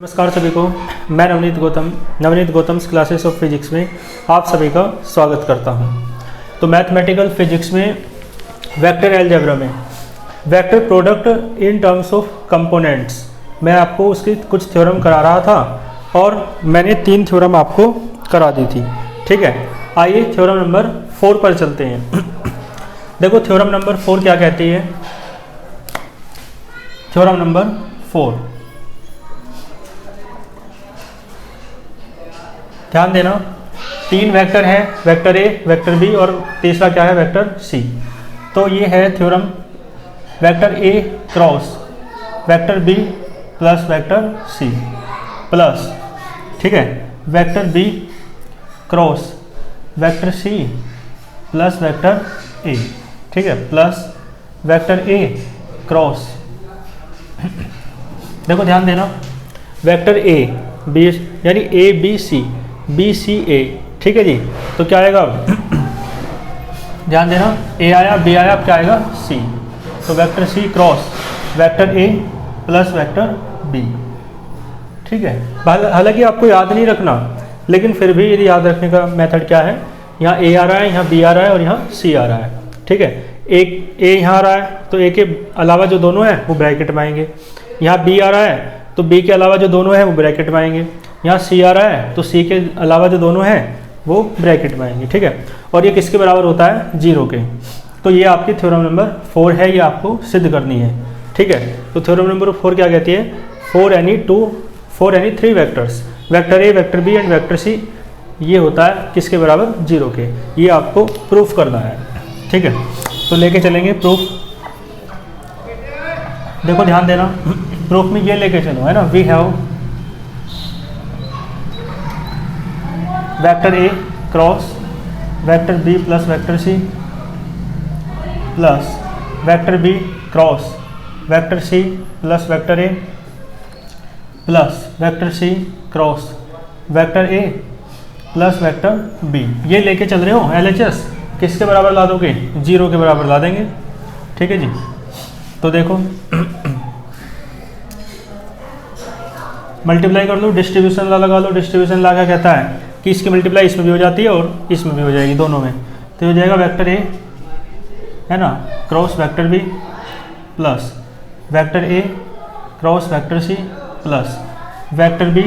नमस्कार सभी को। मैं Navneet Gautam classes of physics में आप सभी का स्वागत करता हूं। तो मैथमेटिकल फिजिक्स में वेक्टर अलजेब्रा में vector product in terms of components मैं आपको उसकी कुछ थ्योरम करा रहा था और मैंने 3 थ्योरम आपको करा दी थी। ठीक है, आइए थ्योरम नंबर 4 पर चलते हैं। देखो थ्योरम नंबर 4 क्या कहती है। थ्योरम नंबर 4, ध्यान देना, 3 वेक्टर हैं, वेक्टर ए, वेक्टर बी और तीसरा क्या है, वेक्टर सी। तो ये है theorem vector A cross vector B plus vector C plus, ठीक है, vector B cross vector C plus vector A, ठीक है, प्लस वेक्टर ए क्रॉस देखो ध्यान देना, वेक्टर ए बी यानी A B C, B C ए, ठीक है जी। तो क्या आएगा, ध्यान देना, ए आया, बी आया, अब क्या आएगा, सी। तो vector C cross vector A plus vector B, ठीक है। हालांकि आपको याद नहीं रखना, लेकिन फिर भी यदि याद रखने का मेथड क्या है, यहाँ ए आ रहा है, यहाँ बी आ रहा है और यहाँ सी आ रहा है, ठीक है। एक ए यहाँ आ रहा है तो ए के अलावा जो दोनों हैं वो ब्रैकेट में आएंगे। यहाँ बी आ रहा है तो बी के अलावा जो दोनों हैं वो ब्रैकेट में आएंगे। यहाँ सी आ रहा है तो सी के अलावा जो दोनों हैं वो ब्रैकेट में आएंगे, ठीक है। और ये किसके बराबर होता है, 0 के। तो ये आपकी थ्योरम नंबर 4 है, ये आपको सिद्ध करनी है, ठीक है। तो थ्योरम नंबर 4 क्या कहती है, 4 any 3 vectors, vector A, vector B and vector C, ये होता है किसके बराबर, 0 के। ये आपको प्रूफ करना है, ठीक है। तो लेके चलेंगे प्रूफ। देखो ध्यान देना, प्रूफ में ये लेके चलो, है ना, we have vector A cross vector B plus vector C plus vector B cross vector C plus vector A plus vector C cross vector A plus vector B. ये लेके चल रहे हो LHS, किसके बराबर ला दोगे, 0 के बराबर ला देंगे, ठीक है जी। तो देखो मल्टीप्लाई कर लो, डिस्ट्रीब्यूशन ला लगा लो। डिस्ट्रीब्यूशन ला क्या कहता है कि इसकी मल्टीप्लाई इसमें भी हो जाती है और इसमें भी हो जाएगी, दोनों में। तो हो जाएगा वेक्टर ए, है ना, cross vector B plus vector A cross vector C plus vector B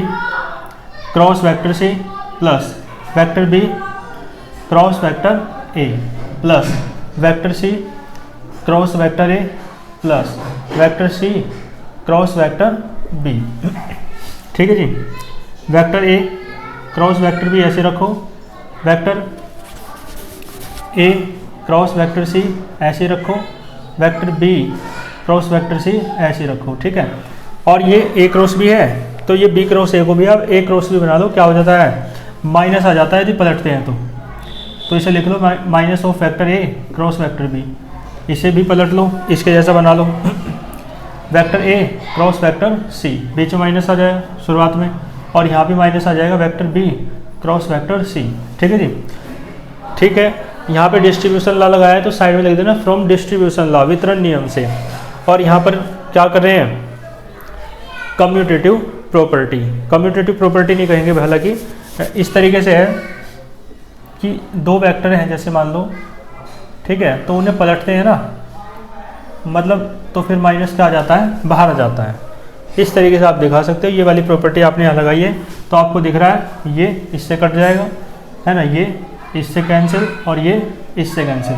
cross vector C plus vector B cross vector A plus vector C cross vector A plus vector C cross vector B, ठीक है जी। Vector A cross vector B ऐसे रखो, vector A cross vector C ऐसे रखो, vector B cross vector C ऐसे रखो, ठीक है। और ये ए क्रॉस बी है तो ये बी क्रॉस ए को भी आप ए क्रॉस बी बना दो। क्या हो जाता है, माइनस आ जाता है यदि पलटते हैं तो इसे लिख लो minus of vector A cross vector B. इसे भी पलट लो, इसके जैसा बना लो, vector A cross vector C, बीच में माइनस आ जाएगा शुरुआत में, और यहाँ भी माइनस आ जाएगा, vector B cross vector C, ठीक है जी। ठीक है, यहाँ पे डिस्ट्रीब्यूशन लॉ लगाया है तो साइड में लिख देना फ्रॉम डिस्ट्रीब्यूशन लॉ, वितरण नियम से। और यहाँ पर क्या कर रहे हैं, कम्यूटेटिव प्रॉपर्टी। कम्यूटेटिव प्रॉपर्टी नहीं कहेंगे, हालांकि इस तरीके से है कि 2 वेक्टर हैं जैसे मान लो, ठीक है, तो उन्हें पलटते हैं ना, मतलब तो फिर माइनस क्या आ जाता है, बाहर आ जाता है। इस तरीके से आप दिखा सकते हो। ये वाली प्रॉपर्टी आपने यहाँ लगाई है तो आपको दिख रहा है ये इससे कट जाएगा, है ना, ये इससे कैंसिल और ये इससे कैंसिल,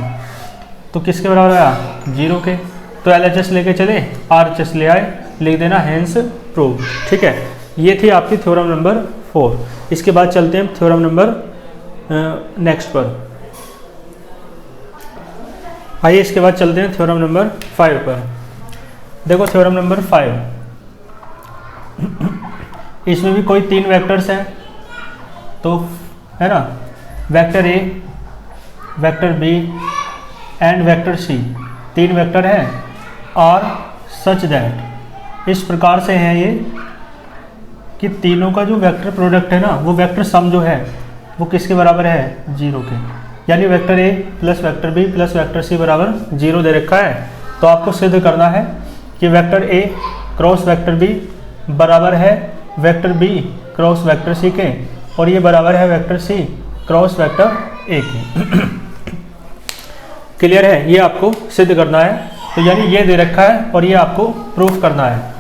तो किसके बराबर आया, 0 के। तो LHS लेके चले, RHS ले आए, लिख देना हेंस प्रूव, ठीक है। ये थी आपकी थ्योरम नंबर 4। इसके बाद चलते हैं थ्योरम नंबर नेक्स्ट पर। आइए इसके बाद चलते हैं थ्योरम नंबर 5 पर। देखो थ्योरम नंबर 5, इसमें भी कोई 3 वेक्टर्स हैं, तो है ना, vector A, vector B and vector C, 3 vector हैं। और सच दैट, इस प्रकार से हैं ये कि तीनों का जो वेक्टर प्रोडक्ट है ना, वो वेक्टर सम जो है वो किसके बराबर है, 0 के। यानी vector A plus vector B plus vector C बराबर 0 दे रखा है। तो आपको सिद्ध करना है कि vector A cross vector B बराबर है vector B cross vector C के, और ये बराबर है vector C cross vector A के। क्लियर है? ये आपको सिद्ध करना है। तो यानी ये दे रखा है और ये आपको प्रूफ करना है।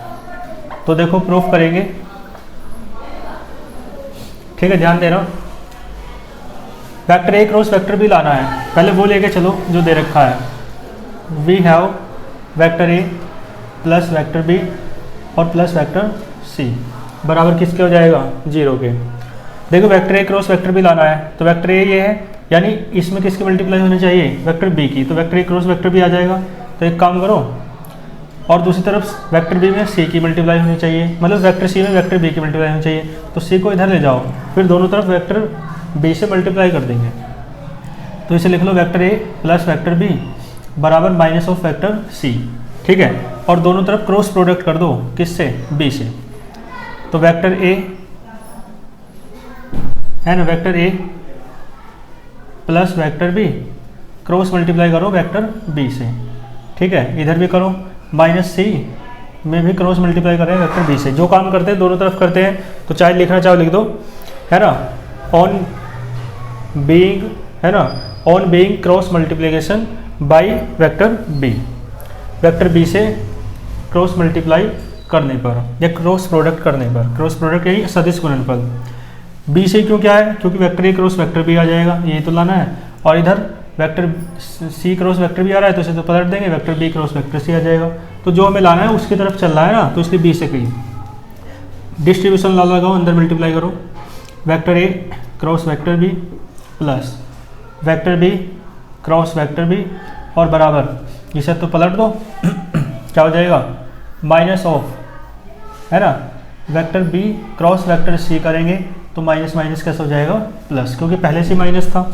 तो देखो प्रूफ करेंगे, ठीक है, ध्यान देना। Vector A cross vector B लाना है, पहले वो लेके चलो जो दे रखा है। We have vector A plus vector B और प्लस वेक्टर सी बराबर किसके हो जाएगा? 0 के। देखो vector A cross vector B लाना है, तो वेक्टर ए ये है, यानी इसमें किसकी मल्टीप्लाई होनी चाहिए? वेक्टर बी की। तो vector A cross vector B आ जाएगा। तो एक काम करो, और दूसरी तरफ वेक्टर बी में सी की मल्टीप्लाई होनी चाहिए, मतलब वेक्टर सी में वेक्टर बी की मल्टीप्लाई होनी चाहिए। तो सी को इधर ले जाओ, फिर दोनों तरफ वेक्टर बी से मल्टीप्लाई कर देंगे। तो इसे लिख लो vector A plus vector B बराबर माइनस ऑफ वेक्टर सी, ठीक है। और दोनों तरफ क्रॉस प्रोडक्ट कर दो, किससे? बी से। तो वेक्टर ए है ना, vector A plus vector B cross multiply करो वेक्टर बी से, ठीक है। इधर भी करो, माइनस सी में भी क्रॉस मल्टीप्लाई करें वेक्टर बी से। जो काम करते हैं दोनों तरफ करते हैं, तो चाहे लिखना चाहो लिख दो, है ना। ऑन बीइंग, है ना, on being cross multiplication by vector B, vector B से क्रॉस मल्टीप्लाई करने पर या क्रॉस प्रोडक्ट करने पर, क्रॉस प्रोडक्ट यही सदिश गुणनफल। बी से क्यों क्या है? क्योंकि vector A cross vector B आ जाएगा, यही तो लाना है। और इधर वेक्टर सी क्रॉस वेक्टर भी आ रहा है, तो इसे तो पलट देंगे, vector B cross vector C आ जाएगा। तो जो हमें लाना है उसकी तरफ चल रहा है ना, तो इसलिए बी से कही डिस्ट्रीब्यूशन ला लगाओ, अंदर मल्टीप्लाई करो। Vector A cross vector B plus vector B cross vector B और बराबर इसे तो पलट दो क्या हो जाएगा? माइनस ऑफ, है ना, vector B cross vector C करेंगे तो माइनस माइनस कैसे हो जाएगा? प्लस, क्योंकि पहले से माइनस था।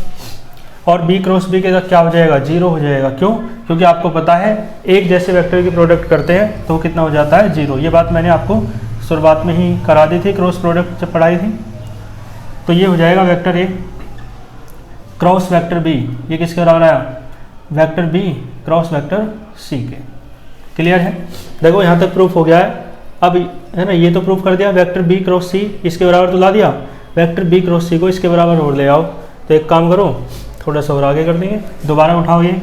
और बी क्रॉस बी के साथ क्या हो जाएगा? 0 हो जाएगा। क्यों? क्योंकि आपको पता है एक जैसे वेक्टर की प्रोडक्ट करते हैं तो कितना हो जाता है? 0। ये बात मैंने आपको शुरुआत में ही करा दी थी, क्रॉस प्रोडक्ट जब पढ़ाई थी। तो ये हो जाएगा vector A cross vector B, ये किसके बराबर आया? Vector B cross vector C के। क्लियर है? देखो यहाँ तक प्रूफ हो गया है। अब है ना, ये तो प्रूफ कर दिया, वेक्टर बी क्रॉस सी इसके बराबर तो ला दिया, वेक्टर बी क्रॉस सी को इसके बराबर और ले आओ। तो एक काम करो, थोड़ा सा और आगे कर देंगे, दोबारा उठाओ ये।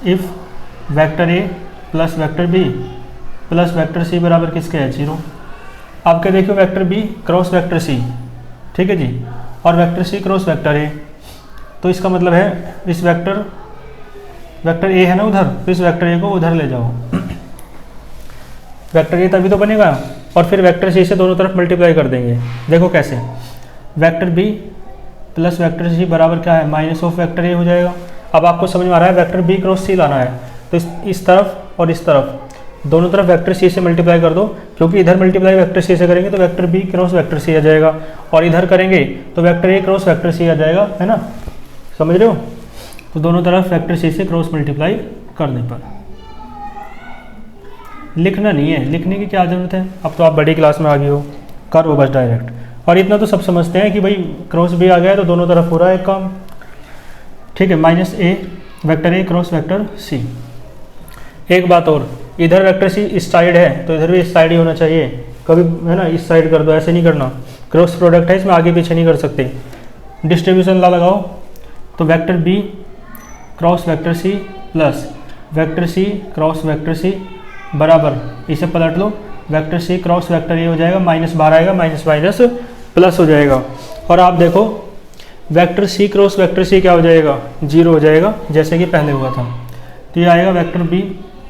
If vector A plus vector B plus vector C बराबर किसके है? 0। अब क्या देखो, vector B cross vector C, ठीक है जी, और vector C cross vector A. तो इसका मतलब है इस वेक्टर ए है ना उधर, तो इस वेक्टर ए को उधर ले जाओ वेक्टर ए तभी तो बनेगा। और फिर वेक्टर सी से दोनों तरफ मल्टीप्लाई कर देंगे। देखो कैसे, vector B plus vector C बराबर क्या है? माइनस ऑफ वेक्टर ए हो जाएगा। अब आपको समझ में आ रहा है, वेक्टर बी क्रॉस सी लाना है, तो इस तरफ और इस तरफ दोनों तरफ वेक्टर सी से मल्टीप्लाई कर दो, क्योंकि इधर मल्टीप्लाई वेक्टर सी से करेंगे तो vector B cross vector C आ जाएगा, और इधर करेंगे तो vector A cross vector C आ जाएगा, है ना, समझ रहे हो। तो दोनों तरफ वेक्टर सी से क्रॉस मल्टीप्लाई करने पर लिखना नहीं है, लिखने की क्या ज़रूरत है, अब तो आप बड़ी क्लास में आ गए हो, करो बस डायरेक्ट। और इतना तो सब समझते हैं कि भाई क्रॉस बी आ गया तो दोनों तरफ हो रहा है काम, ठीक है। Minus A vector A cross vector C. एक बात और, इधर वेक्टर सी इस साइड है तो इधर भी इस साइड ही होना चाहिए, कभी है ना इस साइड कर दो, ऐसे नहीं करना, क्रॉस प्रोडक्ट है इसमें आगे पीछे नहीं कर सकते। डिस्ट्रीब्यूशन ला लगाओ, तो vector B cross vector C plus vector C cross vector C बराबर, इसे पलट लो, vector C cross vector A हो जाएगा, माइनस बाहर आएगा, माइनस माइनस प्लस हो जाएगा। और आप देखो vector C cross vector C क्या हो जाएगा? 0 हो जाएगा, जैसे कि पहले हुआ था। तो ये आएगा vector B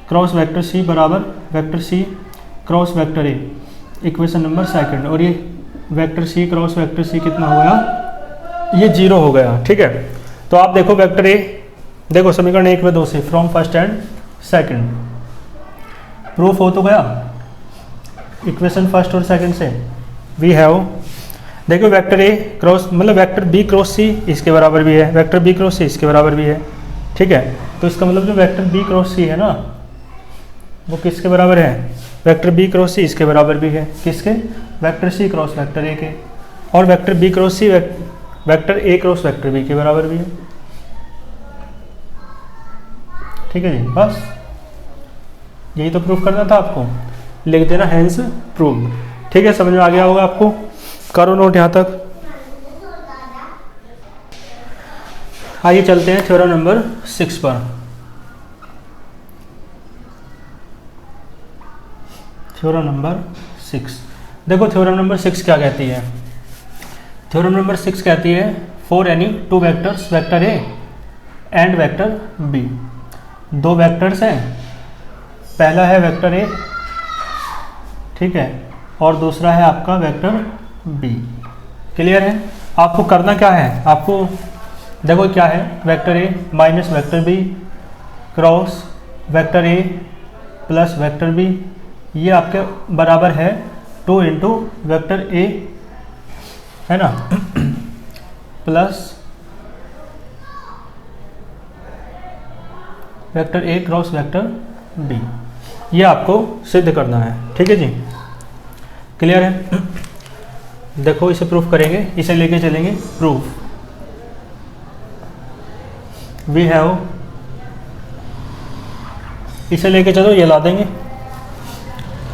cross vector C बराबर vector C cross vector A, equation number second. और ये vector C cross vector C कितना हो गया? ये 0 हो गया, ठीक है। तो आप देखो वेक्टर ए, देखो समीकरण 1 व 2 से, from first and second proof हो तो गया, इक्वेशन फर्स्ट और सेकंड से। वी हैव, देखो वेक्टर ए क्रॉस मतलब वेक्टर बी क्रॉस सी इसके बराबर भी है, वेक्टर बी क्रॉस सी इसके बराबर भी है, ठीक है। तो इसका मतलब जो वेक्टर बी क्रॉस सी है ना, वो किसके बराबर है? वेक्टर बी क्रॉस सी इसके बराबर भी है, किसके? Vector C cross vector A के। और vector B cross C vector A cross vector B के बराबर भी है, ठीक है जी। बस यही तो प्रूफ करना था आपको, लिख देना हैंस प्रूव्ड। ठीक है, समझ में आ गया होगा आपको। करो नोट यहाँ तक। आइए चलते हैं थ्योरम नंबर 6 पर। थ्योरम नंबर 6, देखो थ्योरम नंबर 6 क्या कहती है। थ्योरम नंबर 6 कहती है for any two vectors, vector A and vector B, दो वेक्टर्स हैं, पहला है वेक्टर ए, ठीक है, और दूसरा है आपका वेक्टर बी। क्लियर है। आपको करना क्या है, आपको देखो क्या है, vector A minus vector B cross vector A plus vector B, ये आपके बराबर है 2 इंटू वेक्टर ए, है ना, plus vector A cross vector B. ये आपको सिद्ध करना है, ठीक है जी। क्लियर है। देखो इसे प्रूफ करेंगे, इसे लेके चलेंगे प्रूफ। वी हैव, इसे लेके चलो, ये ला देंगे।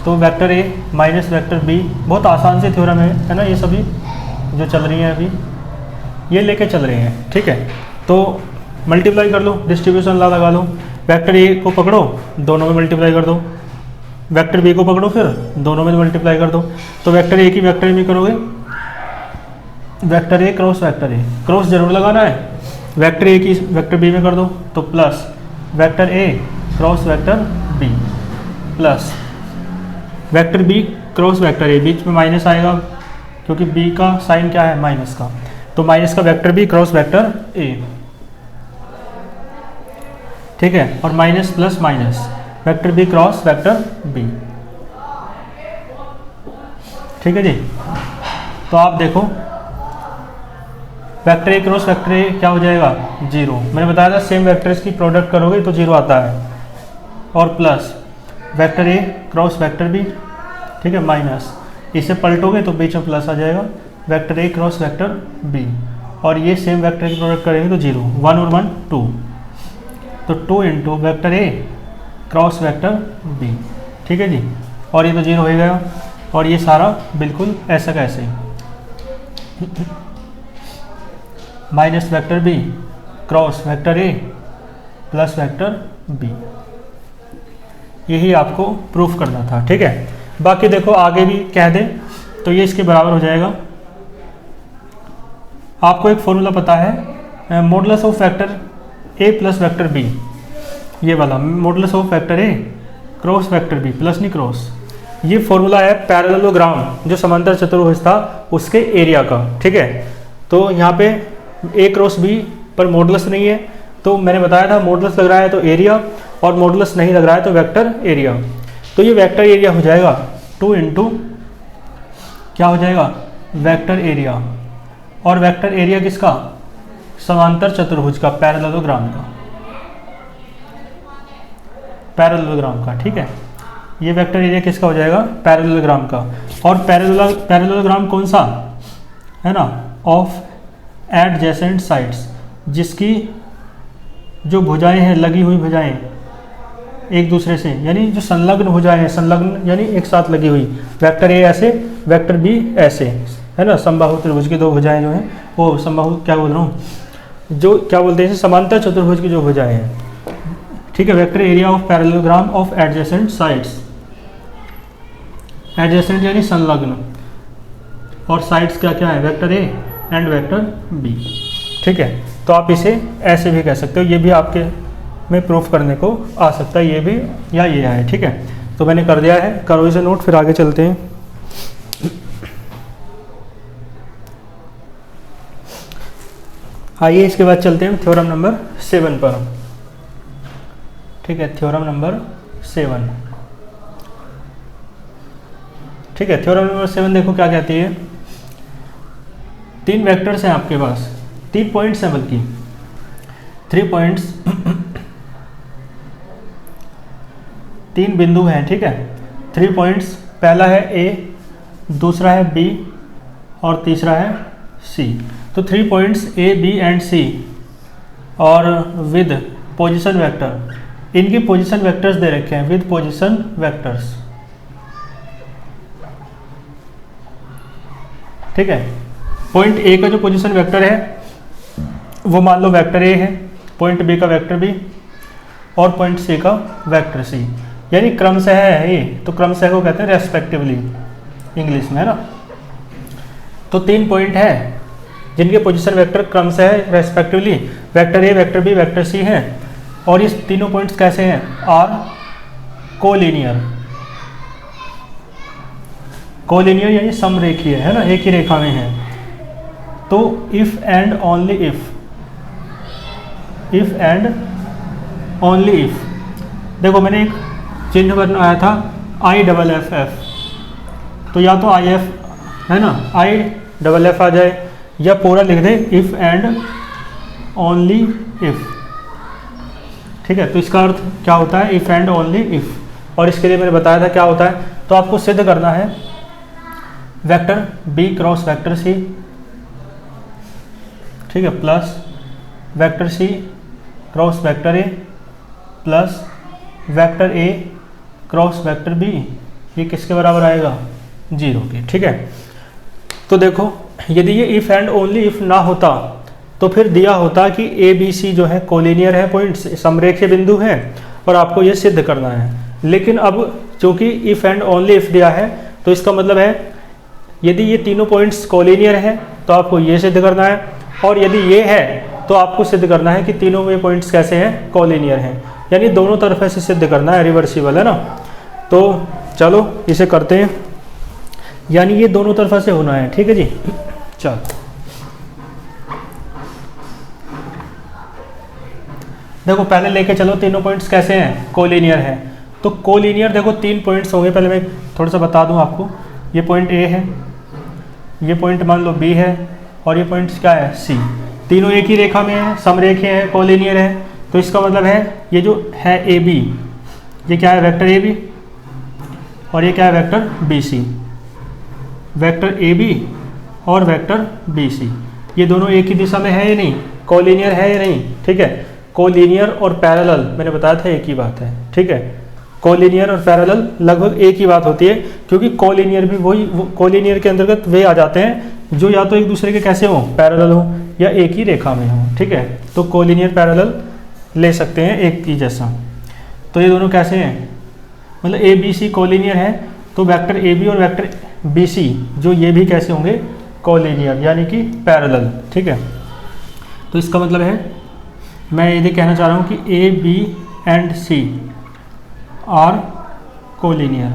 तो vector A minus vector B, बहुत आसान से थ्योरम है ना, ये सभी जो चल रही हैं अभी ये लेके चल रहे हैं, ठीक है। तो मल्टीप्लाई कर लो, डिस्ट्रीब्यूशन लॉ लगा लो। वेक्टर ए को पकड़ो, दोनों में मल्टीप्लाई कर दो, वेक्टर बी को पकड़ो, फिर दोनों में मल्टीप्लाई कर दो। तो वेक्टर ए की वेक्टर ए में करोगे, vector A cross vector A, cross जरूर लगाना है। वेक्टर ए की वेक्टर बी में कर दो, तो plus vector A cross vector B plus vector B cross vector A, बीच में माइनस आएगा क्योंकि बी का साइन क्या है, माइनस का, तो माइनस का vector B cross vector A, ठीक है, और minus plus minus vector B cross vector B, ठीक है जी। तो आप देखो vector A cross vector A क्या हो जाएगा, 0। मैंने बताया था सेम वेक्टर्स की प्रोडक्ट करोगे तो 0 आता है, और plus vector A cross vector B, ठीक है, माइनस, इसे पलटोगे तो बीच में प्लस आ जाएगा, vector A cross vector B, और ये सेम वेक्टर की प्रोडक्ट करेंगे तो 0, 1 और 1 2, तो 2 into vector A cross vector B, ठीक है जी, और ये तो 0 हो गया, और ये सारा बिल्कुल ऐसा का ऐसे, minus vector B cross vector A plus vector B, यही आपको प्रूफ करना था, ठीक है। बाकी देखो आगे भी कह दें तो ये इसके बराबर हो जाएगा। आपको एक फॉर्मूला पता है, modulus of vector A plus vector B, ये वाला modulus of vector A cross vector B, plus नहीं क्रॉस, ये फॉर्मूला है पैरेललोग्राम, जो समांतर चतुर्भुज था उसके एरिया का, ठीक है। तो यहाँ पे ए क्रॉस बी पर मॉडुलस नहीं है, तो मैंने बताया था मॉडुलस लग रहा है तो एरिया, और मॉडुलस नहीं लग रहा है तो वेक्टर एरिया। तो ये वेक्टर एरिया हो जाएगा 2 इंटू क्या हो जाएगा, वेक्टर एरिया, और वेक्टर एरिया किसका, समांतर चतुर्भुज का, पैरेललोग्राम का, पैरेललोग्राम का, ठीक है। ये वेक्टर एरिया किसका हो जाएगा, पैरेललोग्राम का। और पैरेललोग्राम कौन सा है ना, ऑफ एडजेसेंट साइड्स, जिसकी जो भुजाएं हैं, लगी हुई भुजाएं एक दूसरे से, यानी जो संलग्न भुजाएं हैं, संलग्न यानी एक साथ लगी हुई, वेक्टर ए ऐसे वेक्टर बी ऐसे, है ना, समबाहु त्रिभुज की दो भुजाएं जो हैं, वो समबाहु क्या बोल रहा हूँ, जो क्या बोलते हैं, समांतर चतुर्भुज की जो भुजाएं हैं, ठीक है। Vector area of parallelogram of adjacent sides, adjacent यानी संलग्न, और साइड्स क्या क्या है, vector A and vector B, ठीक है। तो आप इसे ऐसे भी कह सकते हो, ये भी आपके में प्रूफ करने को आ सकता है, ये भी या ये है, ठीक है। तो मैंने कर दिया है, करो इसे नोट, फिर आगे चलते हैं। आइए इसके बाद चलते हैं थ्योरम नंबर 7 पर, ठीक है। थ्योरम नंबर 7, ठीक है। थ्योरम नंबर 7 देखो क्या कहती है, 3 वेक्टर्स हैं आपके पास, 3 पॉइंट्स हैं, बल्कि 3 पॉइंट्स, 3 बिंदु हैं, ठीक है। 3 पॉइंट्स, पहला है ए, दूसरा है बी, और तीसरा है सी। तो 3 पॉइंट्स ए बी एंड सी, और विद पोजीशन वेक्टर, इनकी पोजीशन वेक्टर्स दे रखे हैं, विद पोजीशन वेक्टर्स, ठीक है। पॉइंट ए का जो पोजीशन वेक्टर है वो मान लो वेक्टर ए है, पॉइंट बी का वेक्टर बी और पॉइंट सी का वेक्टर सी, यानी क्रमशः है ये, तो क्रमशः को कहते हैं रेस्पेक्टिवली इंग्लिश में, है ना। तो 3 पॉइंट है जिनके पोजीशन वेक्टर क्रमशः respectively vector A, vector B, vector C हैं, और ये तीनों पॉइंट्स कैसे हैं, आर कोलिनियर। कोलिनियर यानी समरेखीय, है ना, एक ही रेखा में है। तो if and only if and only if, देखो मैंने एक चिन्ह बनाया था IFF, तो या तो IF है ना, IFF आ जाए, या पूरा लिख they if and only if, ठीक है। तो इसका अर्थ क्या होता है, इफ एंड ओनली इफ, और इसके लिए मैंने बताया था क्या होता है। तो आपको सिद्ध करना है vector B cross vector C, ठीक है, plus vector C cross vector A plus vector A cross vector B, ये किसके बराबर आएगा, 0 के, ठीक है। तो देखो यदि ये इफ एंड ओनली इफ ना होता तो फिर दिया होता कि ए बी सी जो है कोलिनियर है, पॉइंट्स समरेखीय बिंदु हैं, और आपको ये सिद्ध करना है। लेकिन अब चूंकि इफ एंड ओनली इफ दिया है, तो इसका मतलब है यदि ये तीनों पॉइंट्स कोलिनियर है तो आपको ये सिद्ध करना है, और यदि ये है तो आपको सिद्ध करना है कि तीनों में पॉइंट्स कैसे हैं, कोलिनियर हैं, यानी दोनों तरफ से सिद्ध करना है, रिवर्सिबल है ना। तो चलो इसे करते हैं, यानी ये दोनों तरफा से होना है, ठीक है जी। चल देखो पहले लेके चलो तीनों पॉइंट्स कैसे हैं, कोलिनियर हैं। तो कोलिनियर देखो 3 पॉइंट्स होंगे, पहले मैं थोड़ा सा बता दूं आपको। ये पॉइंट ए है, ये पॉइंट मान लो बी है, और ये पॉइंट्स क्या है, सी। तीनों एक ही रेखा में है, समरेखीय है, कोलिनियर है। तो इसका मतलब है ये जो है ए बी, ये क्या है, वेक्टर ए बी, और ये क्या है, vector B C. Vector A B और वेक्टर बी सी, ये दोनों एक ही दिशा में है या नहीं, कोलिनियर है या नहीं, ठीक है। कोलिनियर और पैरेलल मैंने बताया था एक ही बात है, ठीक है। कोलिनियर और पैरेलल लगभग एक ही बात होती है, क्योंकि कोलिनियर भी वही, कोलिनियर के अंतर्गत वे आ जाते हैं जो या तो एक दूसरे के कैसे हो, पैरेलल हो, या एक ही रेखा में हो, ठीक है। तो कोलिनियर पैरेलल ले सकते हैं एक ही जैसा। तो ये दोनों कैसे हैं, मतलब ए बी सी कोलिनियर है, तो वेक्टर ए बी और वेक्टर बी सी जो ये भी कैसे होंगे, कोलिनियर यानी कि पैरेलल, ठीक है। तो इसका मतलब है मैं ये कहना चाह रहा हूँ कि A B and C are collinear.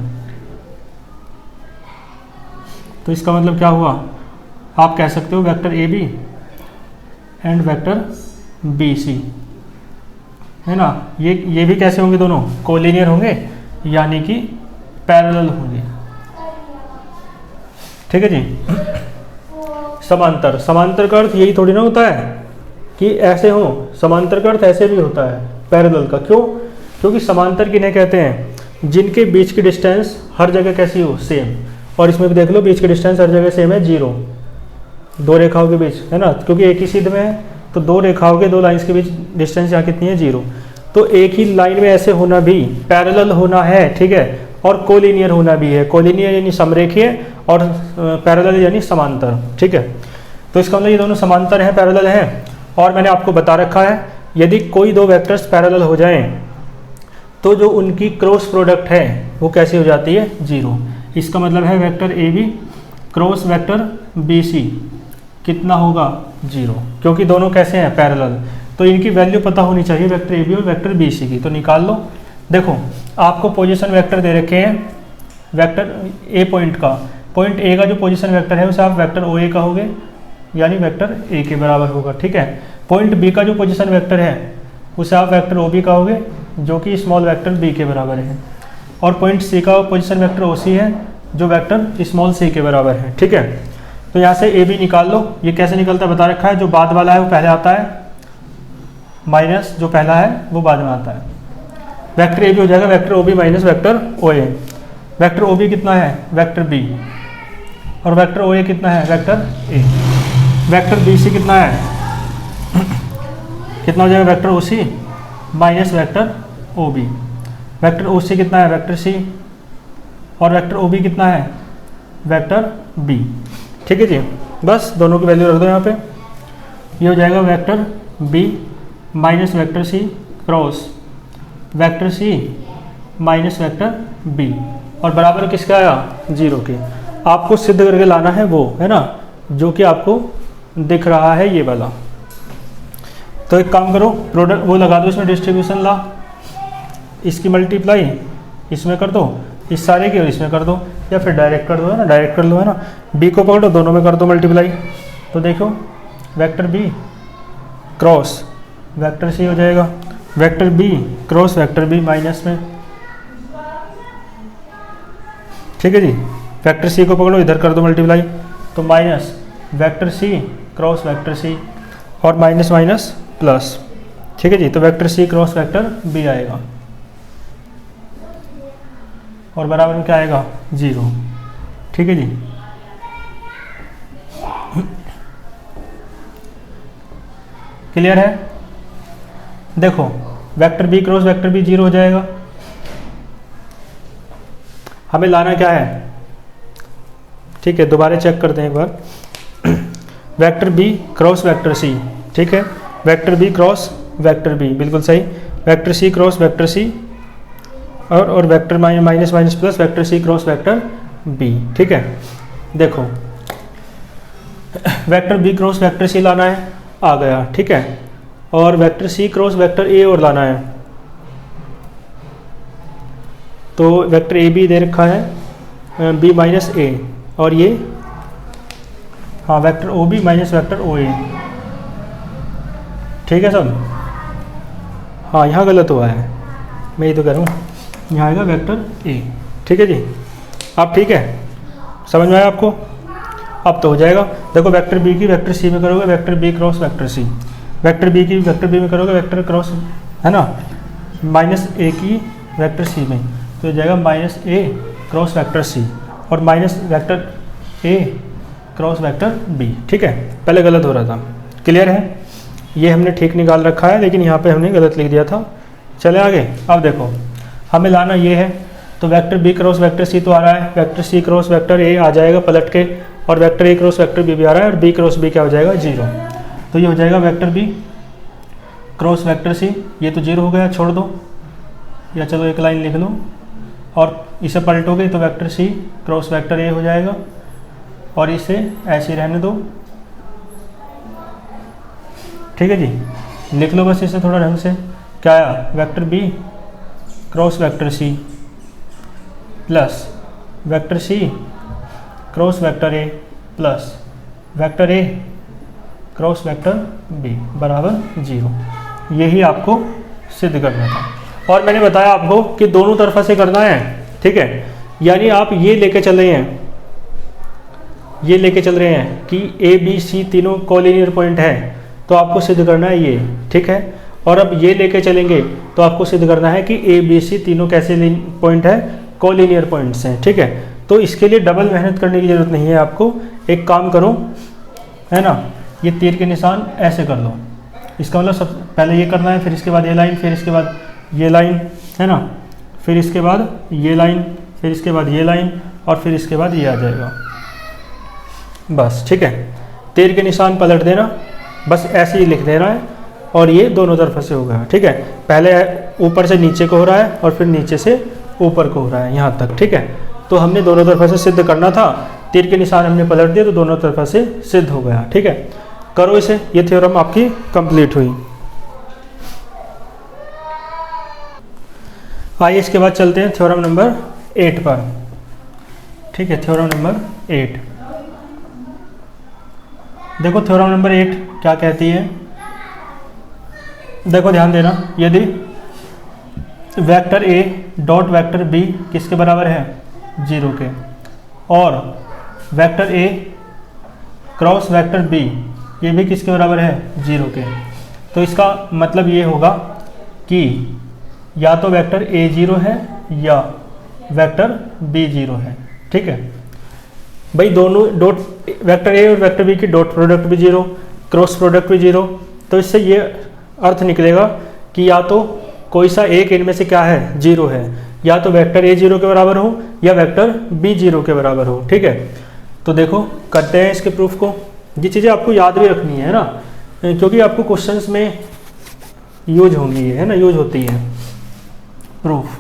तो इसका मतलब क्या हुआ, आप कह सकते हो vector A B and vector B C, है ना, ये भी कैसे होंगे, दोनों कोलिनियर होंगे यानी कि पैरेलल होंगे, ठीक है जी। समांतर, समांतर का अर्थ यही थोड़ी ना होता है कि ऐसे हो, समांतर का अर्थ ऐसे भी होता है पैरेलल का। क्यों, क्योंकि समांतर किन्हें कहते हैं, जिनके बीच की डिस्टेंस हर जगह कैसी हो, सेम। और इसमें भी देख लो बीच की डिस्टेंस हर जगह सेम है, 0, दो रेखाओं के बीच, है ना, क्योंकि एक ही सीध में है, तो दो रेखाओं के, दो लाइंस के बीच डिस्टेंस यहाँ कितनी है, 0। तो एक ही लाइन में ऐसे होना भी पैरेलल होना है, ठीक है, और कोलिनियर होना भी है। कोलिनियर यानी समरेखीय और पैरेलल यानी समांतर, ठीक है। तो इसका मतलब ये दोनों समांतर हैं, पैरेलल हैं। और मैंने आपको बता रखा है यदि कोई दो वेक्टर्स पैरेलल हो जाएं तो जो उनकी क्रॉस प्रोडक्ट है वो कैसी हो जाती है, 0। इसका मतलब है vector A B cross vector B C कितना होगा, 0, क्योंकि दोनों कैसे हैं, पैरेलल। तो इनकी वैल्यू पता होनी चाहिए वेक्टर ए बी और वेक्टर बी सी की। तो निकाल लो। देखो आपको पोजीशन वेक्टर दे रखे हैं, वेक्टर ए पॉइंट का, पॉइंट ए का जो पोजीशन वेक्टर है उसे आप वेक्टर ओ ए कहोगे, यानी वेक्टर ए के बराबर होगा, ठीक है। पॉइंट बी का जो पोजीशन वेक्टर है उसे आप वेक्टर ओ बी कहोगे, जो कि स्मॉल वेक्टर बी के बराबर है। और पॉइंट सी का पोजीशन वेक्टर ओ सी है, जो वेक्टर स्मॉल सी के बराबर है, ठीक है। तो यहाँ से ए बी निकाल लो। ये कैसे निकलता है बता रखा है, जो बाद वाला है वो पहले आता है, माइनस जो पहला है वो बाद में आता है। वेक्टर ए बी हो जाएगा vector O B minus vector O A. Vector O B कितना है, वेक्टर बी, और वेक्टर ओ ए कितना है, vector A. Vector B C कितना है, कितना हो जाएगा, vector O C minus vector O B. Vector O C कितना है, वेक्टर सी, और वेक्टर ओ बी कितना है, वेक्टर बी, ठीक है जी, बस दोनों की वैल्यू रख दो यहाँ पे। ये हो जाएगा vector B minus vector C cross vector C minus vector B, और बराबर किसका आया 0 के। आपको सिद्ध करके लाना है वो, है ना, जो कि आपको दिख रहा है ये वाला। तो एक काम करो, प्रोडक्ट वो लगा दो इसमें, डिस्ट्रीब्यूशन ला, इसकी मल्टीप्लाई इसमें कर दो, इस सारे की और इसमें कर दो, या फिर डायरेक्ट कर दो, है ना, डायरेक्ट कर लो, है ना। बी को पकड़ो, दोनों में कर दो मल्टीप्लाई। तो देखो vector B cross vector C हो जाएगा, vector B cross vector B minus में, ठीक है जी। वेक्टर सी को पकड़ो, इधर कर दो मल्टीप्लाई, तो minus vector C cross vector C और माइनस माइनस प्लस, ठीक है जी। तो vector C cross vector B आएगा और बराबर में क्या आएगा 0, ठीक है जी। क्लियर है। देखो vector B cross vector B 0 हो जाएगा। हमें लाना क्या है, ठीक है, दोबारा चेक करते हैं एक बार। Vector B cross vector C, ठीक है, vector B cross vector B, बिल्कुल सही। Vector C cross vector C और vector minus minus plus vector C cross vector B, ठीक है। देखो vector B cross vector C लाना है, आ गया, ठीक है। और vector C cross vector A और लाना है, तो वेक्टर ए बी दे रखा है बी माइनस ए, और ये हाँ vector O B minus vector O A, ठीक है सब। हाँ यहाँ गलत हुआ है, मैं ये तो कह रहा हूँ, यहाँ आएगा वेक्टर ए, ठीक है जी। अब ठीक है, समझ में आया आपको। अब तो हो जाएगा। देखो वेक्टर बी की वेक्टर सी में करोगे vector B cross vector C, vector B की वेक्टर बी में करोगे वेक्टर क्रॉस, है ना, माइनस ए की वेक्टर सी में, तो हो जाएगा minus A cross vector C और minus vector A cross vector B, ठीक है। पहले गलत हो रहा था, क्लियर है। ये हमने ठीक निकाल रखा है, लेकिन यहाँ पे हमने गलत लिख दिया था। चले आगे। अब देखो हमें लाना ये है, तो vector B cross vector C तो आ रहा है, vector C cross vector A आ जाएगा पलट के, और vector A cross vector B भी आ रहा है, और बी क्रॉस बी क्या हो जाएगा 0। तो ये हो जाएगा vector B cross vector C, ये तो 0 हो गया, छोड़ दो, या चलो एक लाइन लिख लो, और इसे पलटोगे तो vector C cross vector A हो जाएगा, और इसे ऐसे रहने दो, ठीक है जी। लिख लो बस इसे थोड़ा ढंग से। क्या आया, vector B cross vector C plus vector C cross vector A plus vector A cross vector B बराबर 0। यही आपको सिद्ध करना था, और मैंने बताया आपको कि दोनों तरफा से करना है, ठीक है। यानी आप ये लेके चल रहे हैं, ये लेके चल रहे हैं कि ए बी सी तीनों कोलिनियर पॉइंट है, तो आपको सिद्ध करना है ये, ठीक है। और अब ये लेके चलेंगे तो आपको सिद्ध करना है कि ए बी सी तीनों कैसे पॉइंट है, कोलिनियर पॉइंट्स हैं, ठीक है। तो इसके लिए डबल मेहनत करने की ज़रूरत नहीं है आपको। एक काम करो, है ना, ये तीर के निशान ऐसे कर लो, इसका मतलब सब पहले ये करना है, फिर इसके बाद ये लाइन, फिर इसके बाद ये लाइन, है ना, फिर इसके बाद ये लाइन, फिर इसके बाद ये लाइन, और फिर इसके बाद ये आ जाएगा, बस, ठीक है। तीर के निशान पलट देना, बस ऐसे ही लिख देना है, और ये दोनों तरफ से हो गया, ठीक है। पहले ऊपर से नीचे को हो रहा है, और फिर नीचे से ऊपर को हो रहा है, यहाँ तक, ठीक है। तो हमने दोनों तरफ से सिद्ध करना था, तीर के निशान हमने पलट दिए तो दोनों तरफ से सिद्ध हो गया, ठीक है। करो इसे, ये थ्योरम आपकी कंप्लीट हुई। आइए इसके बाद चलते हैं थ्योरम नंबर 8 पर, ठीक है। थ्योरम नंबर 8, देखो थ्योरम नंबर 8 क्या कहती है। देखो ध्यान देना, यदि vector A dot vector B किसके बराबर है 0 के, और vector A cross vector B ये भी किसके बराबर है 0 के, तो इसका मतलब ये होगा कि या तो वेक्टर ए 0 है या वेक्टर बी 0 है, ठीक है भाई। दोनों डॉट वेक्टर ए और वेक्टर बी की डॉट प्रोडक्ट भी 0, क्रॉस प्रोडक्ट भी 0, तो इससे ये अर्थ निकलेगा कि या तो कोई सा एक इनमें से क्या है 0 है, या तो वेक्टर ए 0 के बराबर हो या वेक्टर बी 0 के बराबर हो, ठीक है। तो देखो करते हैं इसके प्रूफ को। ये चीज़ें आपको याद भी रखनी है ना, क्योंकि आपको क्वेश्चंस में यूज होंगी, है ना, यूज होती है। प्रूफ,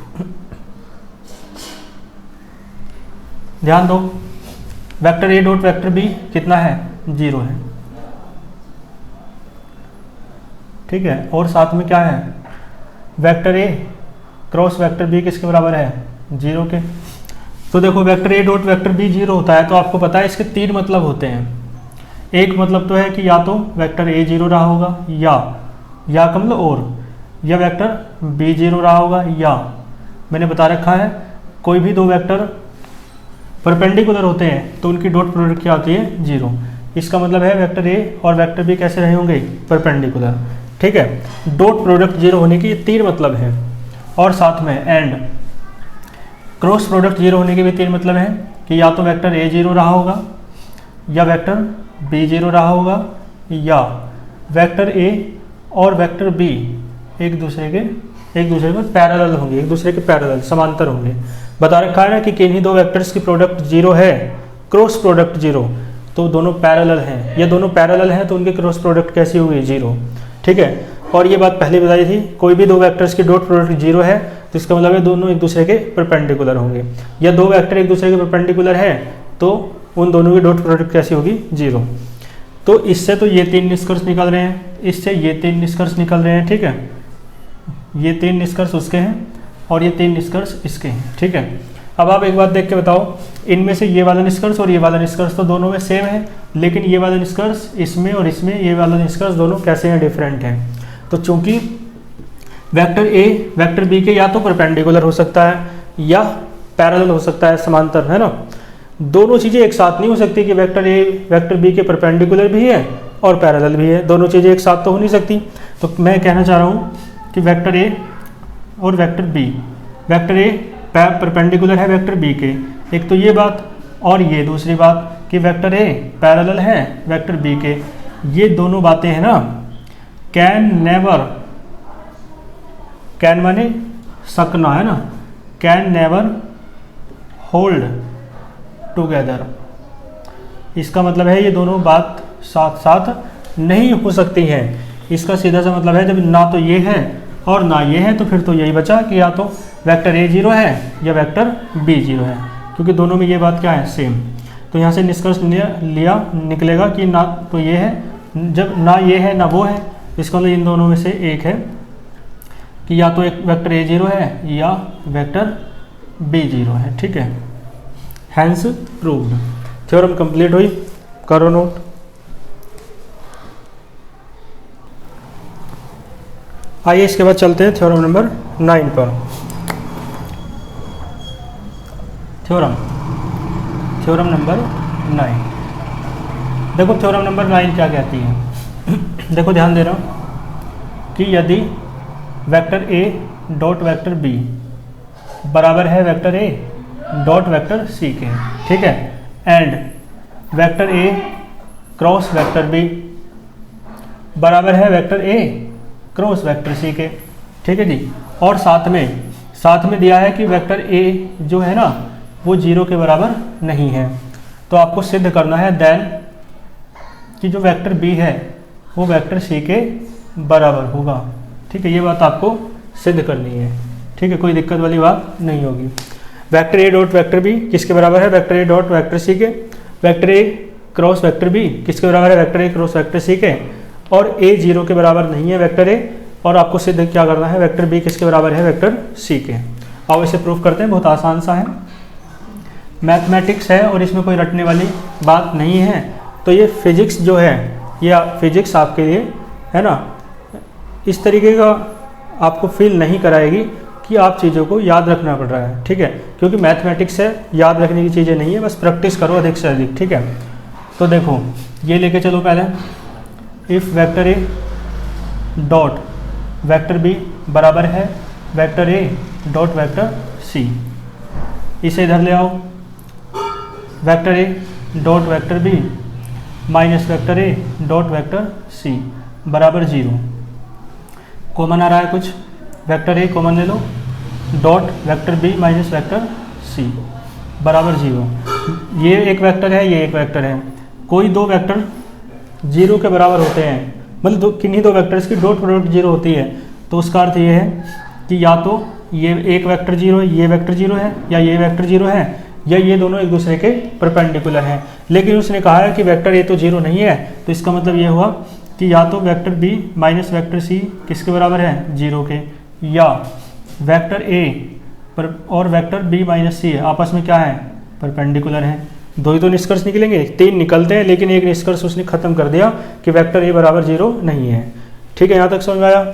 ध्यान दो, vector A dot vector B कितना है, 0 है, ठीक है। और साथ में क्या है, vector A cross vector B किसके बराबर है, 0 के। तो देखो vector A dot vector B 0 होता है, तो आपको पता है इसके 3 मतलब होते हैं। एक मतलब तो है कि या तो वेक्टर ए 0 रहा होगा, या का मतलब और, या वेक्टर बी 0 रहा होगा, या मैंने बता रखा है कोई भी दो वेक्टर परपेंडिकुलर होते हैं तो उनकी डॉट प्रोडक्ट क्या होती है, 0। इसका मतलब है वेक्टर ए और वेक्टर बी कैसे रहे होंगे, परपेंडिकुलर, ठीक है। डॉट प्रोडक्ट 0 होने की 3 मतलब है। और साथ में एंड क्रॉस प्रोडक्ट 0 होने के भी 3 मतलब है कि या तो वेक्टर ए 0 रहा होगा, या वेक्टर बी 0 रहा होगा, या वेक्टर ए और वेक्टर बी एक दूसरे के पैरेलल होंगे, एक दूसरे के पैरेलल समांतर होंगे। बता रखा है ना कि किन्हीं दो वेक्टर्स की प्रोडक्ट 0 है, क्रॉस प्रोडक्ट 0, तो दोनों पैरेलल हैं। ये दोनों पैरेलल हैं तो उनकी क्रॉस प्रोडक्ट कैसी होगी, 0, ठीक है। और ये बात पहले बताई थी, कोई भी दो वेक्टर्स की डॉट प्रोडक्ट 0 है तो इसका मतलब है दोनों एक दूसरे के परपेंडिकुलर होंगे, या दो वेक्टर एक दूसरे के परपेंडिकुलर है तो उन दोनों की डॉट प्रोडक्ट कैसी होगी, 0। तो इससे तो ये 3 निष्कर्ष निकल रहे हैं, इससे ये 3 निष्कर्ष निकल रहे हैं, ठीक है। ये 3 निष्कर्ष उसके हैं और ये 3 निष्कर्ष इसके हैं, ठीक है। अब आप एक बात देख के बताओ, इनमें से ये वाला निष्कर्ष और ये वाला निष्कर्ष तो दोनों में सेम है, लेकिन ये वाला निष्कर्ष इसमें और इसमें ये वाला निष्कर्ष दोनों कैसे हैं, डिफरेंट हैं। तो चूंकि वेक्टर ए वेक्टर बी के या तो परपेंडिकुलर हो सकता है या पैरेलल हो सकता है, समांतर, है ना। दोनों चीज़ें एक साथ नहीं हो सकती कि वेक्टर ए वेक्टर बी के परपेंडिकुलर भी है और पैरेलल भी है, दोनों चीज़ें एक साथ तो हो नहीं सकती। तो मैं कहना चाह रहा हूँ कि वेक्टर ए और vector B, vector A perpendicular है वेक्टर बी के, एक तो ये बात, और ये दूसरी बात कि वेक्टर ए पैरेलल है वेक्टर बी के। ये दोनों बातें हैं ना, कैन नेवर, कैन माने सकना, है ना, कैन नेवर होल्ड टुगेदर। इसका मतलब है ये दोनों बात साथ साथ नहीं हो सकती हैं। इसका सीधा सा मतलब है जब ना तो ये है और ना ये है तो फिर तो यही बचा कि या तो वेक्टर ए 0 है या वेक्टर बी 0 है, क्योंकि दोनों में ये बात क्या है, सेम। तो यहाँ से निष्कर्ष लिया निकलेगा कि ना तो ये है, जब ना ये है ना वो है, इसका मतलब इन दोनों में से एक है कि या तो एक वेक्टर ए 0 है या वेक्टर बी 0 है, ठीक है। Hence proved. थ्योरम कंप्लीट हुई, करो नोट। आइए इसके बाद चलते हैं थ्योरम नंबर 9 पर। Theorem number 9। देखो थ्योरम नंबर 9 क्या कहती है। देखो ध्यान दे रहा हूँ कि यदि vector A dot vector B बराबर है vector A dot vector C के, ठीक है, and vector A cross vector B बराबर है vector A cross vector C के, ठीक है जी। और साथ में दिया है कि वेक्टर ए जो है ना वो 0 के बराबर नहीं है, तो आपको सिद्ध करना है देन कि जो वेक्टर बी है वो वेक्टर सी के बराबर होगा, ठीक है। ये बात आपको सिद्ध करनी है, ठीक है, कोई दिक्कत वाली बात नहीं होगी। Vector A dot vector B किसके बराबर है, vector A dot vector C के। Vector A cross vector B किसके बराबर है, vector A cross vector C के। और ए 0 के बराबर नहीं है वेक्टर ए, और आपको सिद्ध क्या करना है, वेक्टर बी किसके बराबर है, वेक्टर सी के। अब इसे प्रूफ करते हैं, बहुत आसान सा है, मैथमेटिक्स है और इसमें कोई रटने वाली बात नहीं है। तो ये फिजिक्स जो है, ये फिजिक्स आपके लिए, है ना, इस तरीके का आपको फील नहीं कराएगी कि आप चीज़ों को याद रखना पड़ रहा है, ठीक है, क्योंकि मैथमेटिक्स है, याद रखने की चीज़ें नहीं है, बस प्रैक्टिस करो अधिक से अधिक, ठीक है। तो देखो ये लेके चलो पहले, if vector A dot vector B बराबर है vector A dot vector C, इसे इधर ले आओ, vector A dot vector B minus vector A dot vector C बराबर 0। कॉमन आ रहा है कुछ, वेक्टर ए कॉमन ले लो, dot vector B minus vector C बराबर 0। ये एक वेक्टर है, ये एक वेक्टर है, कोई दो वेक्टर 0 के बराबर होते हैं, मतलब किन्हीं दो वेक्टर्स की डॉट प्रोडक्ट 0 होती है, तो उसका अर्थ ये है कि या तो ये एक वेक्टर 0 है, ये वेक्टर 0 है, या ये वेक्टर 0 है, या ये दोनों एक दूसरे के परपेंडिकुलर हैं। लेकिन उसने कहा है कि वेक्टर ए तो 0 नहीं है, तो इसका मतलब ये हुआ कि या तो vector B minus vector C किसके बराबर है, 0 के, या वेक्टर ए और वेक्टर बी माइनस सी आपस में क्या है, परपेंडिकुलर है। दो ही तो निष्कर्ष निकलेंगे, 3 निकलते हैं, लेकिन एक निष्कर्ष उसने खत्म कर दिया कि वेक्टर ए बराबर 0 नहीं है। ठीक है, यहाँ तक समझ में आया।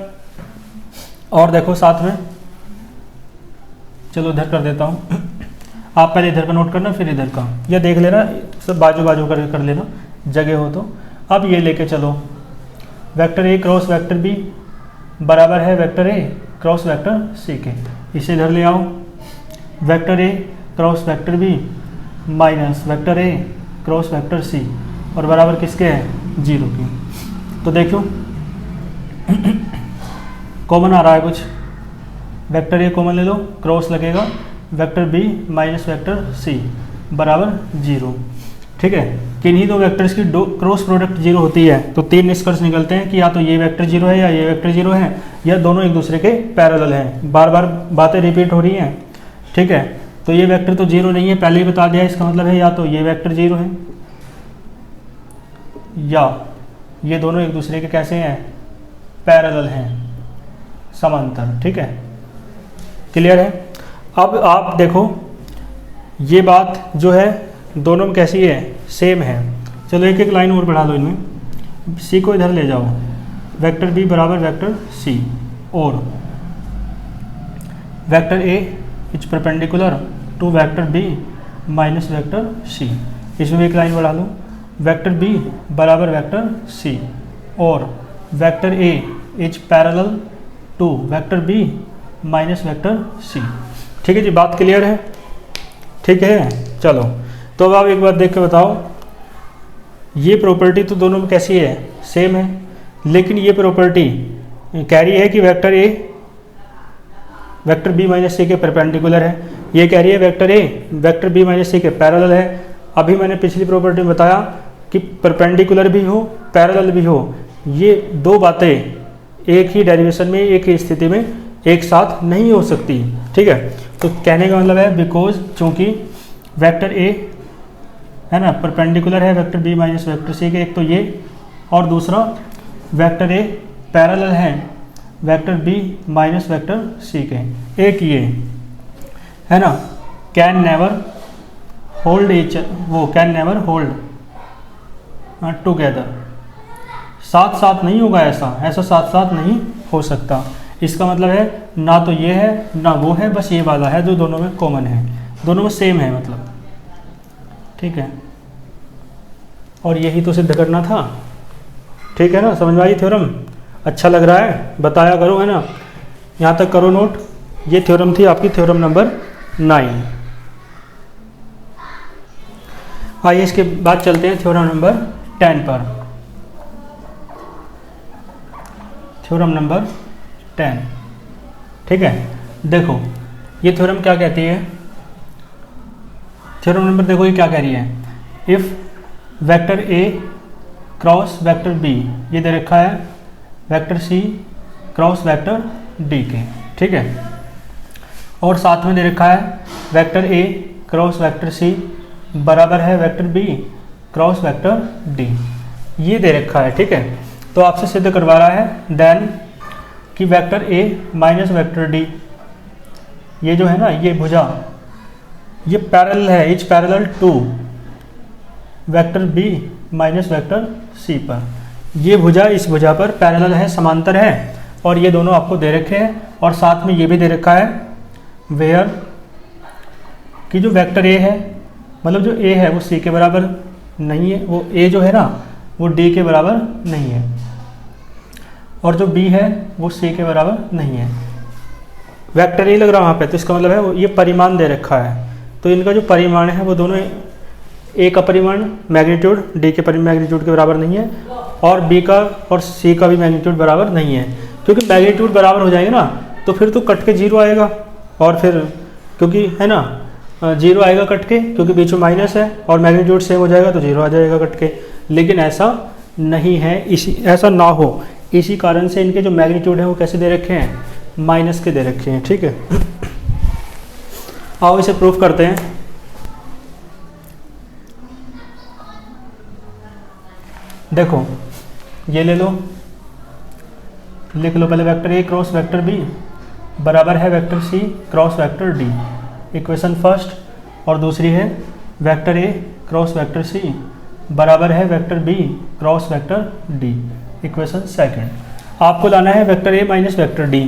और देखो साथ में, चलो इधर कर देता हूँ, आप पहले इधर का नोट करना फिर इधर का, या देख लेना सब बाजू बाजू कर लेना जगह हो तो। अब ये लेके चलो, vector A cross vector B बराबर है vector A cross vector C के, इसे इधर ले आओ, vector A cross vector B minus vector A cross vector C और बराबर किसके है, 0 की। तो देखो कॉमन आ रहा है कुछ, वेक्टर ए कॉमन ले लो, क्रॉस लगेगा vector B minus vector C बराबर 0। ठीक है, किन्हीं दो वेक्टर्स की क्रॉस प्रोडक्ट 0 होती है, तो 3 निष्कर्ष निकलते हैं कि या तो ये वेक्टर 0 है, या ये वेक्टर 0 है, या दोनों एक दूसरे के पैरेलल हैं। बार बार बातें रिपीट हो रही हैं। ठीक है, तो ये वेक्टर तो 0 नहीं है, पहले ही बता दिया, इसका मतलब है या तो ये वेक्टर 0 है, या ये दोनों एक दूसरे के कैसे हैं, पैरेलल हैं, समांतर। ठीक है, क्लियर है। अब आप देखो ये बात जो है दोनों में कैसी है, सेम है। चलो एक एक लाइन और बढ़ा लो इनमें, सी को इधर ले जाओ, वेक्टर बी बराबर वेक्टर सी, और vector A is perpendicular to vector B minus vector C, इसमें भी एक लाइन बढ़ा लो, वेक्टर बी बराबर वेक्टर सी, और vector A is parallel to vector B minus vector C. ठीक है जी, बात क्लियर है। ठीक है, चलो तो अब आप एक बार देख के बताओ, ये प्रॉपर्टी तो दोनों में कैसी है, सेम है, लेकिन ये प्रॉपर्टी कह रही है कि vector A vector B minus C के परपेंडिकुलर है, ये कह रही है vector A vector B minus C के पैरेलल है। अभी मैंने पिछली प्रॉपर्टी में बताया कि परपेंडिकुलर भी हो पैरेलल भी हो, ये दो बातें एक ही डेरिवेशन में एक ही स्थिति में एक साथ नहीं हो सकती। ठीक है, तो कहने का मतलब है बिकॉज चूंकि वेक्टर ए है ना परपेंडिकुलर है vector B minus vector C के, एक तो ये, और दूसरा वेक्टर ए पैरेलल है vector B minus vector C के, एक ये है ना, कैन नेवर होल्ड एच, वो कैन नेवर होल्ड टुगेदर, साथ साथ नहीं होगा, ऐसा साथ साथ नहीं हो सकता। इसका मतलब है ना तो ये है ना वो है, बस ये वाला है जो दोनों में कॉमन है, दोनों में सेम है मतलब। ठीक है, और यही तो सिद्ध करना था। ठीक है ना, समझ में आई थ्योरम, अच्छा लग रहा है, बताया करो, है ना, यहाँ तक करो नोट। ये थ्योरम थी आपकी थ्योरम नंबर 9। आइए इसके बाद चलते हैं थ्योरम नंबर 10 पर। Theorem number 10। ठीक है, देखो ये थ्योरम क्या कहती है, थ्योरम नंबर देखो ये क्या कह रही है, if vector A cross vector B, ये दे रखा है vector C cross vector D के। ठीक है, और साथ में दे रखा है vector A cross vector C बराबर है vector B cross vector D, ये दे रखा है। ठीक है, तो आपसे सिद्ध करवा रहा है देन कि vector A minus vector D, ये जो है ना ये भुजा ये पैरेलल है, is parallel to vector B minus vector C पर, ये भुजा इस भुजा पर पैरेलल है, समांतर है, और ये दोनों आपको दे रखे हैं। और साथ में ये भी दे रखा है वेयर कि जो वेक्टर ए है, मतलब जो ए है वो सी के बराबर नहीं है, वो ए जो है ना वो डी के बराबर नहीं है, और जो बी है वो सी के बराबर नहीं है। वेक्टर ए लग रहा है वहाँ पे, तो इसका मतलब है वो ये परिमाण दे रखा है, तो इनका जो परिमाण है वो दोनों, ए का परिमाण मैग्नीट्यूड डी के मैग्नीट्यूड के बराबर नहीं है, और बी का और सी का भी मैग्नीट्यूड बराबर नहीं है। क्योंकि मैग्नीट्यूड बराबर हो जाएंगे ना तो फिर तो कट के 0 आएगा, और फिर क्योंकि है ना जीरो आएगा कट के, क्योंकि बीच में माइनस है और मैग्नीट्यूड सेम हो जाएगा तो जीरो आ जाएगा कट के। लेकिन ऐसा नहीं है, ऐसा ना हो, इसी कारण से इनके जो मैग्नीट्यूड है वो कैसे दे रखे हैं, माइनस के दे रखे हैं। ठीक है, आओ इसे प्रूफ करते हैं। देखो ये ले लो, लिख लो पहले vector A cross vector B बराबर है vector C cross vector D, equation first. और दूसरी है vector A cross vector C बराबर है vector B cross vector D, equation second. आपको लाना है vector A minus vector D.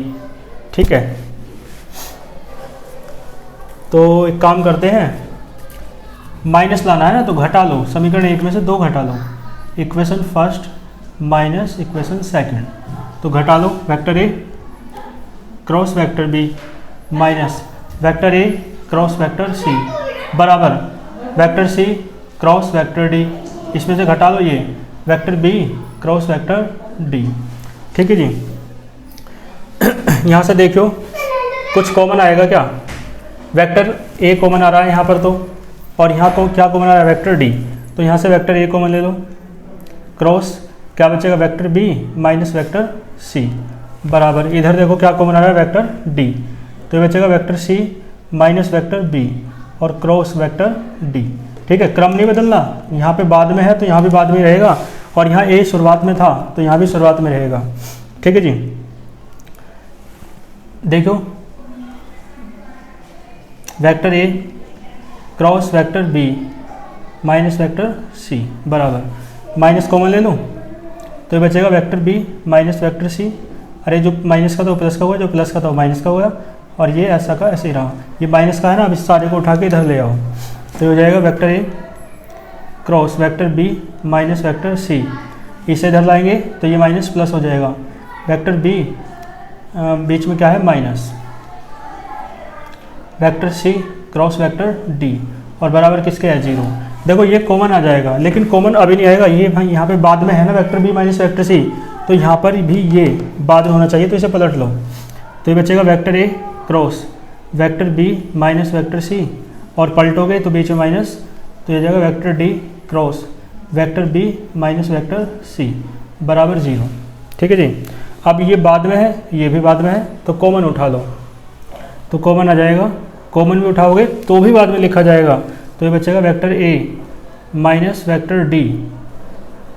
ठीक है, तो एक काम करते हैं, माइनस लाना है ना तो घटा लो, समीकरण एक में से दो घटा लो, equation first minus equation second. तो घटा लो vector A cross vector B minus vector A cross vector C बराबर vector C cross vector D. इसमें से घटा लो ये vector B cross vector D. ठीक है जी, यहाँ से देखो कुछ कॉमन आएगा क्या, वेक्टर ए कॉमन आ रहा है यहाँ पर तो, और यहाँ को क्या कॉमन आ रहा है, वेक्टर डी। तो यहाँ से वेक्टर ए कॉमन ले लो, क्रॉस क्या बचेगा, vector B minus vector C बराबर, इधर देखो क्या कॉमन आ रहा है, वेक्टर डी। तो ये बचेगा vector C minus vector B और क्रॉस वेक्टर डी। ठीक है, क्रम नहीं बदलना, यहाँ पे बाद में है तो यहाँ भी बाद में रहेगा, और यहाँ ए शुरुआत में था तो यहाँ भी शुरुआत में रहेगा। ठीक है जी, देखो vector A cross vector B minus vector C बराबर, माइनस कॉमन ले लूँ तो ये बचेगा vector B minus vector C. अरे जो माइनस का था वो प्लस का हुआ, जो प्लस का था वो माइनस का हुआ, और ये ऐसा का ऐसे ही रहा। ये माइनस का है ना, अब इस सारे को उठा के इधर ले आओ तो ये हो जाएगा vector A cross vector B minus vector C. इसे इधर लाएंगे तो ये माइनस प्लस हो जाएगा, वेक्टर बी बीच में क्या है minus, vector C cross vector D और बराबर किसके है, जीरो। देखो ये कॉमन आ जाएगा, लेकिन कॉमन अभी नहीं आएगा, ये भाई यहाँ पे बाद में है ना vector B minus vector C, तो यहाँ पर भी ये बाद में होना चाहिए, तो इसे पलट लो। तो ये बचेगा vector A cross vector B minus vector C, और पलटोगे तो बीच में माइनस, तो ये जाएगा vector D cross vector B minus vector C बराबर जीरो। ठीक है जी, अब ये बाद में है, ये भी बाद में है, तो कॉमन उठा लो तो कॉमन आ जाएगा, कॉमन भी उठाओगे तो भी बाद में लिखा जाएगा। तो ये बचेगा vector A minus vector D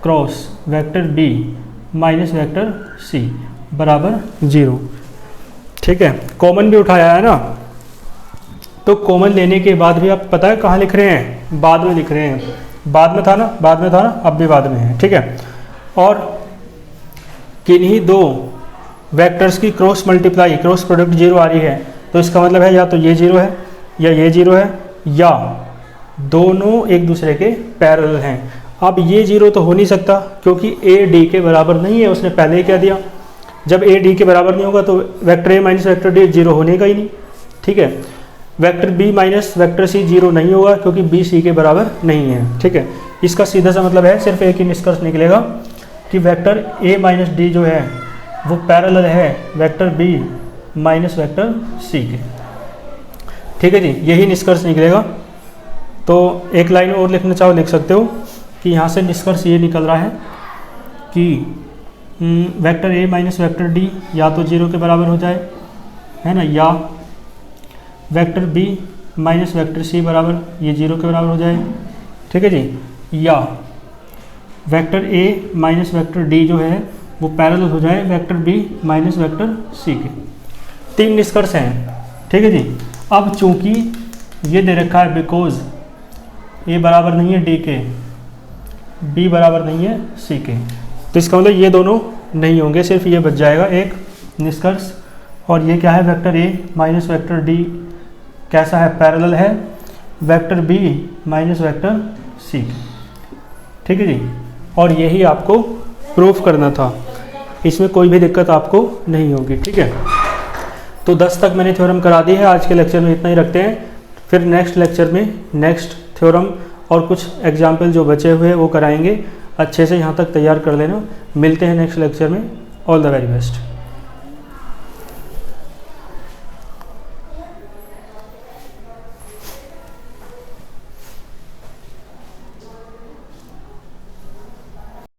cross vector B minus vector C बराबर जीरो। ठीक है, कॉमन भी उठाया है ना, तो कॉमन लेने के बाद भी आप पता है कहाँ लिख रहे हैं, बाद में लिख रहे हैं, बाद में था ना, बाद में था ना, अब भी बाद में है। ठीक है, और किन्हीं दो वेक्टर्स की cross multiply cross product zero आ रही है, तो इसका मतलब है या तो ये जीरो है या ये जीरो है, या दोनों एक दूसरे के पैरेलल हैं। अब ये जीरो तो हो नहीं सकता क्योंकि ए डी के बराबर नहीं है, उसने पहले ही कह दिया। जब ए डी के बराबर नहीं होगा तो vector A minus vector D zero होने का ही नहीं। ठीक है, vector B minus vector C zero नहीं होगा क्योंकि बी सी के बराबर नहीं है। ठीक है, इसका सीधा सा मतलब है, सिर्फ एक ही निष्कर्ष निकलेगा कि वेक्टर ए माइनस डी जो है वो पैरेलल है vector B minus vector C के। ठीक है जी, यही निष्कर्ष निकलेगा। तो एक लाइन और लिखना चाहो लिख सकते हो कि यहाँ से निष्कर्ष ये निकल रहा है कि vector A minus vector D या तो जीरो के बराबर हो जाए, है ना, या vector B minus vector C बराबर ये जीरो के बराबर हो जाए। ठीक है जी, या vector A minus vector D जो है वो पैरेलल हो जाए vector B minus vector C के। तीन निष्कर्ष हैं। ठीक है जी, अब चूंकि ये दे रखा है बिकॉज ए बराबर नहीं है डी के, बी बराबर नहीं है सी के, तो इसका मतलब ये दोनों नहीं होंगे, सिर्फ ये बच जाएगा एक निष्कर्ष। और ये क्या है, vector A minus vector D कैसा है, पैरेलल है vector B minus vector C. ठीक है जी, और यही आपको प्रूफ करना था, इसमें कोई भी दिक्कत आपको नहीं होगी। ठीक है, तो 10 तक मैंने थ्योरम करा दी है। आज के लेक्चर में इतना ही रखते हैं, फिर नेक्स्ट लेक्चर में नेक्स्ट थ्योरम और कुछ एग्जाम्पल जो बचे हुए हैं वो कराएंगे। अच्छे से यहाँ तक तैयार कर लेना। मिलते हैं नेक्स्ट लेक्चर में। All the very best.